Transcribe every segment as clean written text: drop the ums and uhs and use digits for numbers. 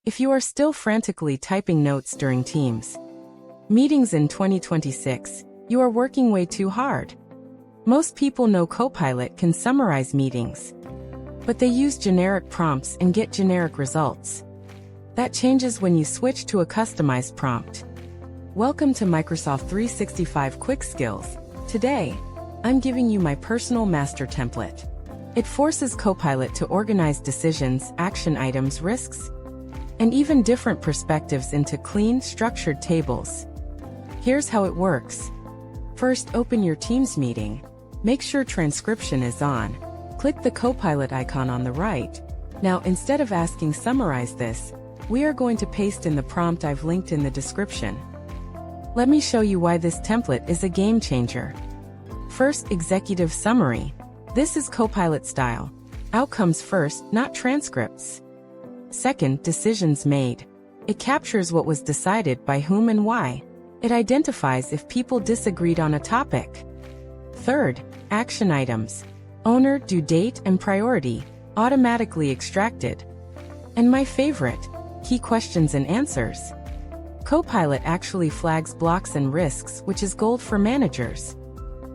If you are still frantically typing notes during Teams meetings in 2026, you are working way too hard. Most people know Copilot can summarize meetings, but they use generic prompts and get generic results. That changes when you switch to a customized prompt. Welcome to Microsoft 365 Quick Skills. Today, I'm giving you my personal master template. It forces Copilot to organize decisions, action items, risks, and even different perspectives into clean, structured tables. Here's how it works. First, open your Teams meeting. Make sure transcription is on. Click the Copilot icon on the right. Now, instead of asking "summarize this," we are going to paste in the prompt I've linked in the description. Let me show you why this template is a game changer. First, executive summary. This is Copilot style. Outcomes first, not transcripts. Second, decisions made. It captures what was decided by whom and why. It identifies if people disagreed on a topic. Third, action items. Owner, due date, and priority, automatically extracted. And my favorite, key questions and answers. Copilot actually flags blocks and risks, which is gold for managers.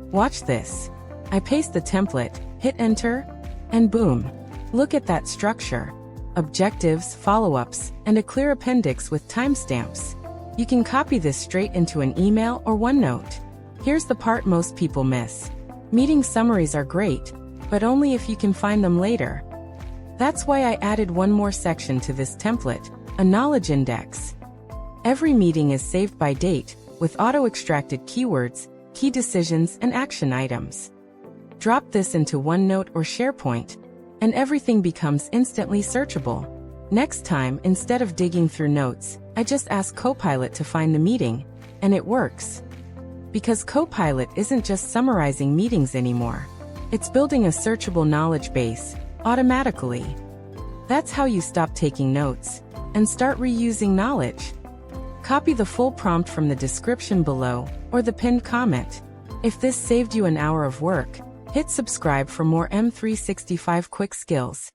Watch this. I paste the template, hit enter, and boom. Look at that structure. Objectives, follow-ups, and a clear appendix with timestamps. You can copy this straight into an email or OneNote. Here's the part most people miss. Meeting summaries are great, but only if you can find them later. That's why I added one more section to this template, a knowledge index. Every meeting is saved by date, with auto-extracted keywords, key decisions, and action items. Drop this into OneNote or SharePoint, and everything becomes instantly searchable. Next time, instead of digging through notes, I just ask Copilot to find the meeting, and it works. Because Copilot isn't just summarizing meetings anymore. It's building a searchable knowledge base, automatically. That's how you stop taking notes, and start reusing knowledge. Copy the full prompt from the description below, or the pinned comment. If this saved you an hour of work, hit subscribe for more M365 quick skills.